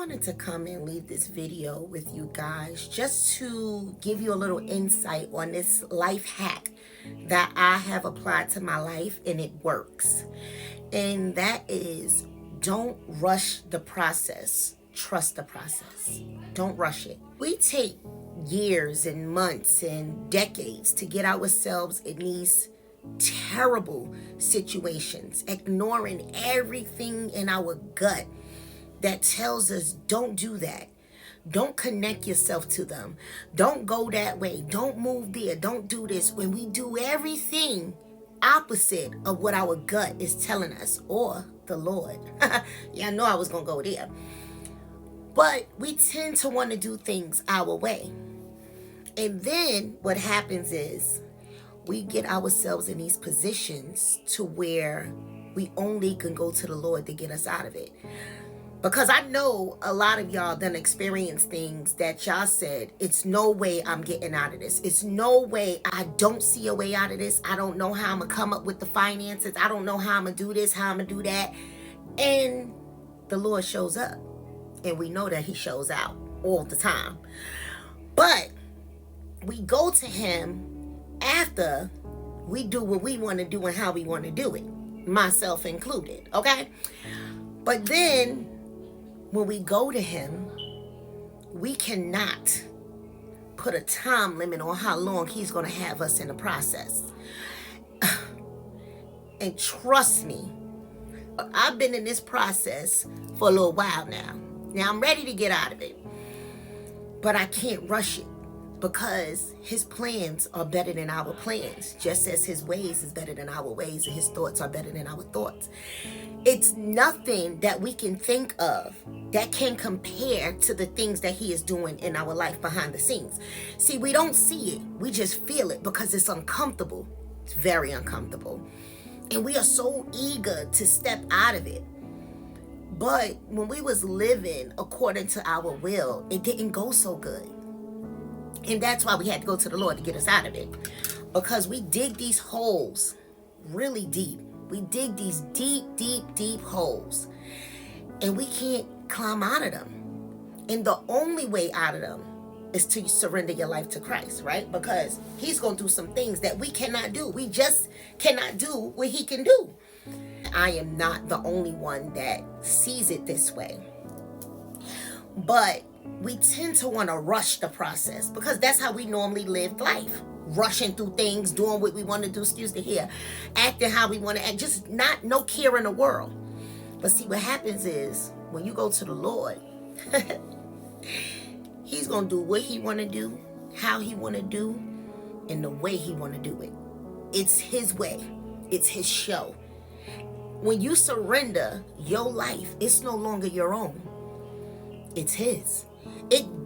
wanted to come and leave this video with you guys just to give you a little insight on this life hack that I have applied to my life and it works. And that is, don't rush the process. Trust the process. Don't rush it. We take years and months and decades to get ourselves in these terrible situations, ignoring everything in our gut that tells us don't do that. Don't connect yourself to them. Don't go that way. Don't move there. Don't do this. When we do everything opposite of what our gut is telling us, or the Lord. Yeah, I know I was going to go there. But we tend to want to do things our way. And then what happens is we get ourselves in these positions to where we only can go to the Lord to get us out of it. Because I know a lot of y'all done experienced things that y'all said, it's no way I'm getting out of this. It's no way. I don't see a way out of this. I don't know how I'm going to come up with the finances. I don't know how I'm going to do this, how I'm going to do that. And the Lord shows up. And we know that he shows out all the time. But we go to him after we do what we want to do and how we want to do it. Myself included, okay? But then when we go to him, we cannot put a time limit on how long he's going to have us in the process. And trust me, I've been in this process for a little while now. Now I'm ready to get out of it. But I can't rush it because his plans are better than our plans, just as his ways is better than our ways and his thoughts are better than our thoughts. It's nothing that we can think of that can compare to the things that he is doing in our life behind the scenes. See, we don't see it. We just feel it because it's uncomfortable. It's very uncomfortable. And we are so eager to step out of it. But when we was living according to our will, it didn't go so good. And that's why we had to go to the Lord to get us out of it. Because we dig these holes really deep. We dig these deep, deep, deep holes. And we can't climb out of them. And the only way out of them is to surrender your life to Christ, right? Because he's going to do some things that we cannot do. We just cannot do what he can do. I am not the only one that sees it this way. But we tend to want to rush the process because that's how we normally live life. Rushing through things, doing what we want to do, excuse the hair, acting how we want to act, just no care in the world. But see, what happens is when you go to the Lord, he's going to do what he want to do, how he want to do, and the way he want to do it. It's his way. It's his show. When you surrender your life, it's no longer your own. It's his.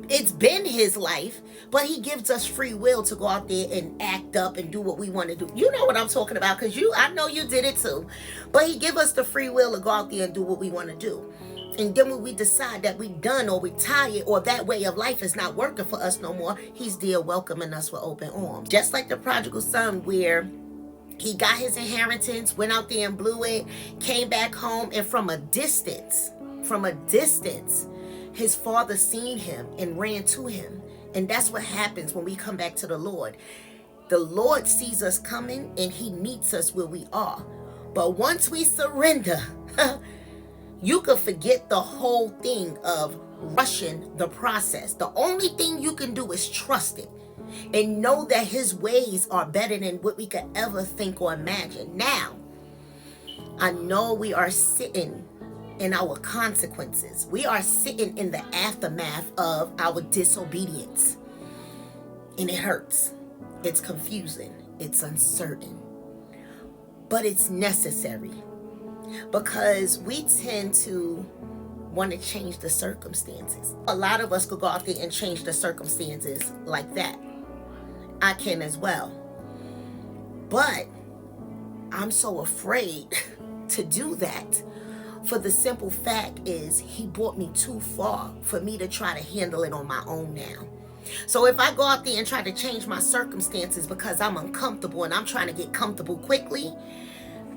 It's been his life, but he gives us free will to go out there and act up and do what we want to do. You know what I'm talking about, because I know you did it too. But he give us the free will to go out there and do what we want to do. And then when we decide that we done or we tired or that way of life is not working for us no more, he's there welcoming us with open arms. Just like the prodigal son, where he got his inheritance, went out there and blew it, came back home, and from a distance, his father seen him and ran to him. And that's what happens when we come back to the Lord. The Lord sees us coming and he meets us where we are. But once we surrender, you can forget the whole thing of rushing the process. The only thing you can do is trust it and know that his ways are better than what we could ever think or imagine. Now, I know we are sitting in our consequences. We are sitting in the aftermath of our disobedience. And it hurts. It's confusing. It's uncertain. But it's necessary. Because we tend to want to change the circumstances. A lot of us could go out there and change the circumstances like that. I can as well. But I'm so afraid to do that. For the simple fact is, he brought me too far for me to try to handle it on my own now. So if I go out there and try to change my circumstances because I'm uncomfortable and I'm trying to get comfortable quickly,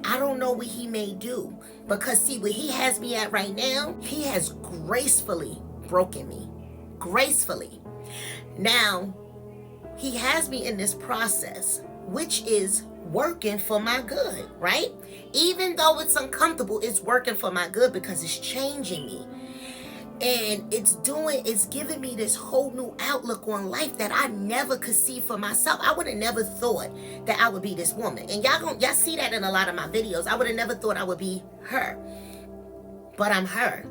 I don't know what he may do. Because see, where he has me at right now, he has gracefully broken me gracefully. Now, he has me in this process, which is working for my good, right? Even though it's uncomfortable, it's working for my good because it's changing me. And it's giving me this whole new outlook on life that I never could see for myself. I would have never thought that I would be this woman. And y'all see that in a lot of my videos. I would have never thought I would be her. But I'm her.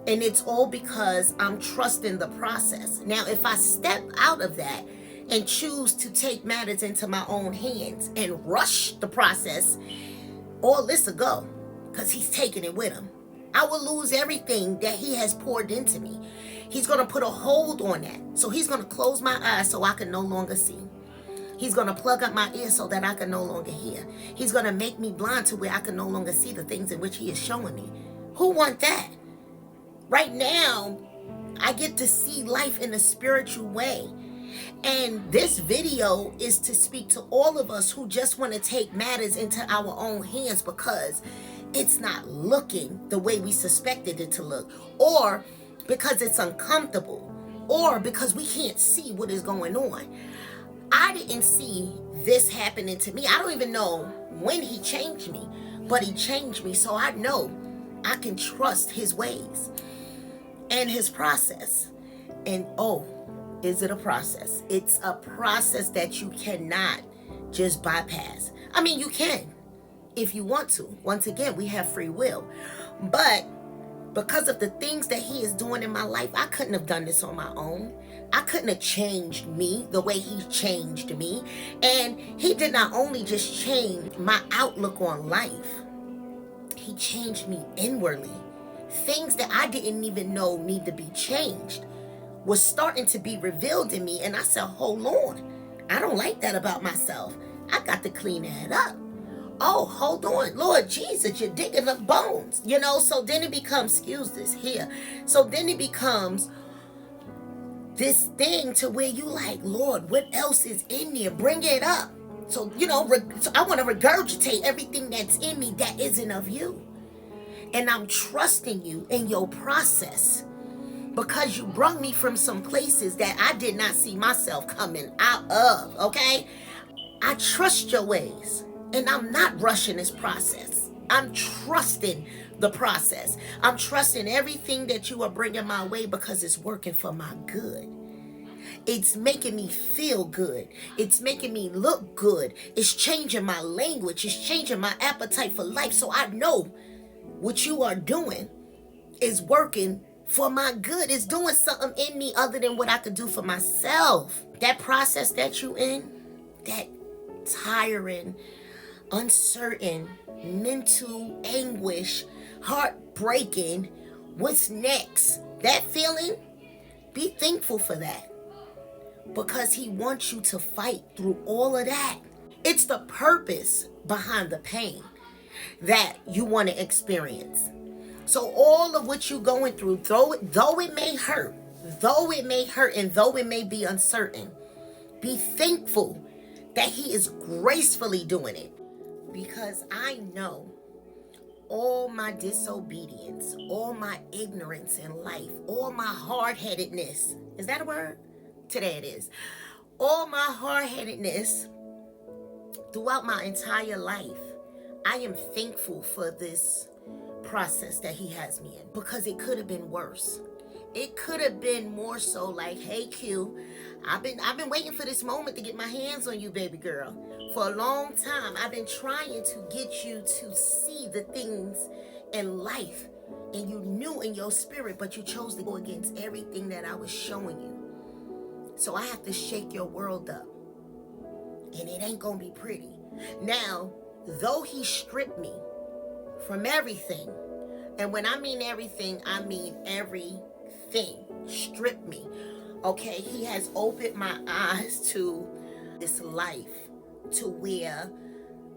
And it's all because I'm trusting the process. Now, if I step out of that and choose to take matters into my own hands and rush the process, all this will go because he's taking it with him. I will lose everything that he has poured into me. He's going to put a hold on that. So he's going to close my eyes so I can no longer see. He's going to plug up my ears so that I can no longer hear. He's going to make me blind to where I can no longer see the things in which he is showing me. Who want that? Right now, I get to see life in a spiritual way. And this video is to speak to all of us who just want to take matters into our own hands because it's not looking the way we suspected it to look, or because it's uncomfortable, or because we can't see what is going on. I didn't see this happening to me. I don't even know when he changed me, but he changed me, so I know I can trust his ways and his process. And is it a process? It's a process that you cannot just bypass. I mean, you can if you want to. Once again, we have free will. But because of the things that he is doing in my life, I couldn't have done this on my own. I couldn't have changed me the way he changed me. And he did not only just change my outlook on life, he changed me inwardly. Things that I didn't even know need to be changed was starting to be revealed in me. And I said, hold on. I don't like that about myself. I got to clean that up. Oh, hold on. Lord Jesus, you're digging up bones. So then it becomes, excuse this here. So then it becomes this thing to where you like, Lord, what else is in there? Bring it up. So, so I want to regurgitate everything that's in me that isn't of you. And I'm trusting you in your process because you brought me from some places that I did not see myself coming out of, okay? I trust your ways, and I'm not rushing this process. I'm trusting the process. I'm trusting everything that you are bringing my way because it's working for my good. It's making me feel good. It's making me look good. It's changing my language. It's changing my appetite for life. So I know what you are doing is working for my good. It's doing something in me other than what I could do for myself. That process that you in, that tiring, uncertain, mental anguish, heartbreaking, what's next? That feeling, be thankful for that. Because he wants you to fight through all of that. It's the purpose behind the pain that you want to experience. So all of what you're going through, though it may hurt, and though it may be uncertain, be thankful that he is gracefully doing it. Because I know all my disobedience, all my ignorance in life, all my hard-headedness, is that a word? Today it is. All my hard-headedness throughout my entire life, I am thankful for this process that he has me in, because it could have been worse. It could have been more so like, hey Q, I've been waiting for this moment to get my hands on you, baby girl. For a long time, I've been trying to get you to see the things in life, and you knew in your spirit, but you chose to go against everything that I was showing you. So I have to shake your world up, and it ain't gonna be pretty. Now, though he stripped me from everything, and when I mean everything, I mean everything, stripped me, okay? He has opened my eyes to this life, to where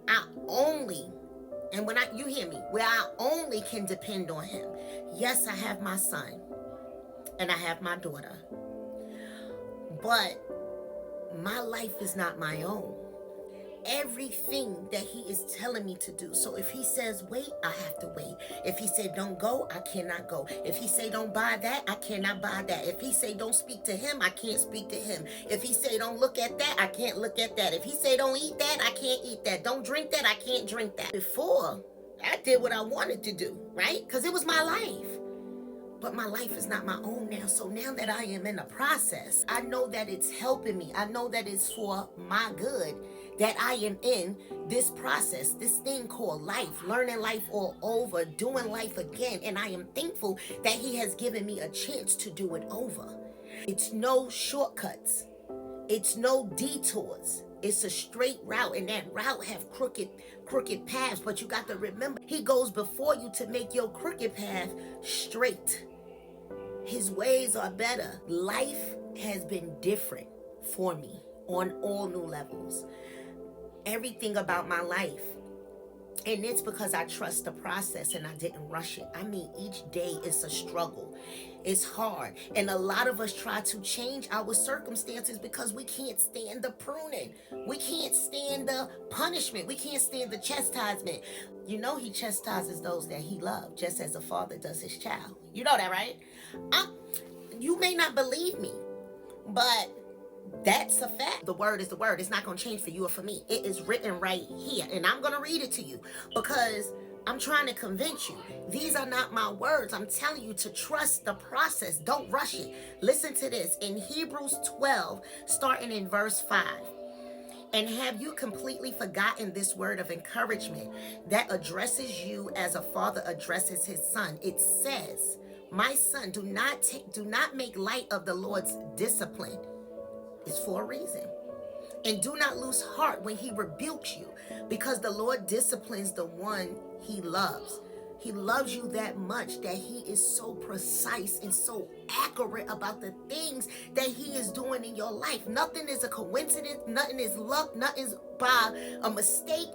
I only, and you hear me, where I only can depend on him. Yes, I have my son, and I have my daughter, but my life is not my own. everything that he is telling me to do. So if he says wait, I have to wait. If he said don't go, I cannot go. If he say don't buy that, I cannot buy that. If he say don't speak to him, I can't speak to him. If he say don't look at that, I can't look at that. If he say don't eat that, I can't eat that. Don't drink that, I can't drink that. Before, I did what I wanted to do, right? Because it was my life. But my life is not my own now. So now that I am in the process, I know that it's helping me. I know that it's for my good that I am in this process, this thing called life, learning life all over, doing life again. And I am thankful that he has given me a chance to do it over. It's no shortcuts. It's no detours. It's a straight route, and that route have crooked paths. But you got to remember, he goes before you to make your crooked path straight. His ways are better. Life has been different for me on all new levels. Everything about my life. And it's because I trust the process and I didn't rush it. I mean, each day is a struggle. It's hard. And a lot of us try to change our circumstances because we can't stand the pruning. We can't stand the punishment. We can't stand the chastisement. You know, he chastises those that he loves, just as a father does his child. You know that, right? You may not believe me, but that's a fact. The word is the word. It's not going to change for you or for me. It is written right here. And I'm going to read it to you because I'm trying to convince you. These are not my words. I'm telling you to trust the process. Don't rush it. Listen to this. In Hebrews 12, starting in verse 5. And have you completely forgotten this word of encouragement that addresses you as a father addresses his son? It says, my son, do not make light of the Lord's discipline. It's for a reason. And do not lose heart when he rebukes you, because the Lord disciplines the one he loves. He loves you that much that he is so precise and so accurate about the things that he is doing in your life. Nothing is a coincidence. Nothing is luck. Nothing is by a mistake.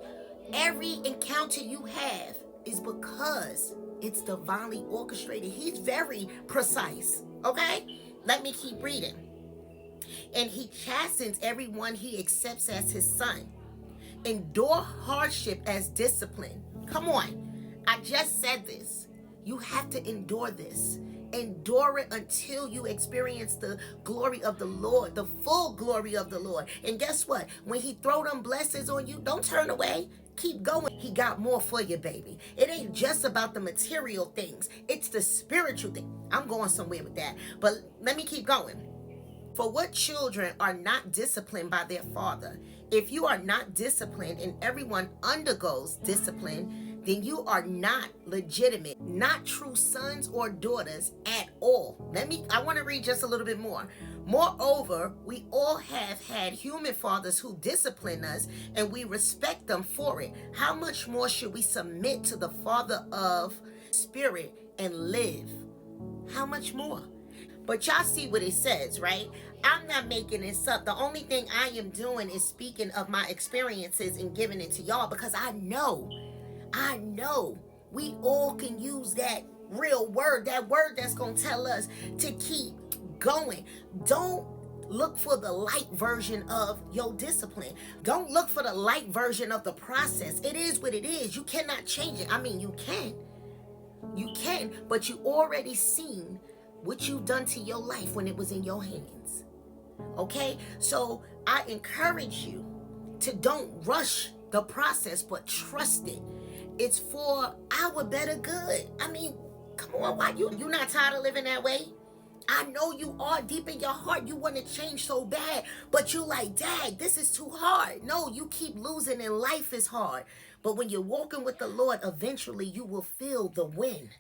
Every encounter you have is because it's divinely orchestrated. He's very precise. Okay? Let me keep reading. And he chastens everyone he accepts as his son. Endure hardship as discipline. Come on. I just said this. You have to endure this. Endure it until you experience the glory of the Lord, the full glory of the Lord. And guess what? When he throw them blessings on you, don't turn away. Keep going. He got more for you, baby. It ain't just about the material things. It's the spiritual thing. I'm going somewhere with that. But let me keep going. For what children are not disciplined by their father? If you are not disciplined and everyone undergoes discipline, then you are not legitimate, not true sons or daughters at all. I want to read just a little bit more. Moreover, we all have had human fathers who discipline us and we respect them for it. How much more should we submit to the Father of Spirit and live? How much more? But y'all see what it says, right? I'm not making this up. The only thing I am doing is speaking of my experiences and giving it to y'all because I know we all can use that real word, that word that's going to tell us to keep going. Don't look for the light version of your discipline. Don't look for the light version of the process. It is what it is. You cannot change it. I mean, you can, but you already seen what you've done to your life when it was in your hands. Okay? So I encourage you to don't rush the process, but trust it. It's for our better good. I mean, come on, why you not tired of living that way? I know you are. Deep in your heart, you want to change so bad, but you like, Dad, this is too hard. No, you keep losing and life is hard. But when you're walking with the Lord, eventually you will feel the win.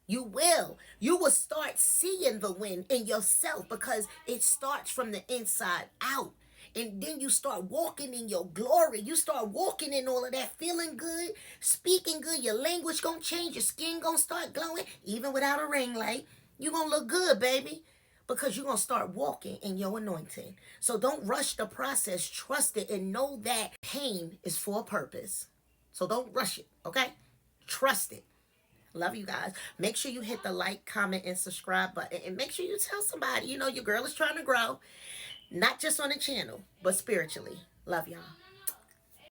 You will. You will start seeing the win in yourself because it starts from the inside out. And then you start walking in your glory. You start walking in all of that, feeling good, speaking good. Your language gonna change. Your skin gonna start glowing. Even without a ring light, you gonna look good, baby. Because you're gonna start walking in your anointing. So don't rush the process. Trust it and know that pain is for a purpose. So don't rush it, okay? Trust it. Love you guys. Make sure you hit the like, comment, and subscribe button. And make sure you tell somebody, your girl is trying to grow. Not just on the channel, but spiritually. Love y'all.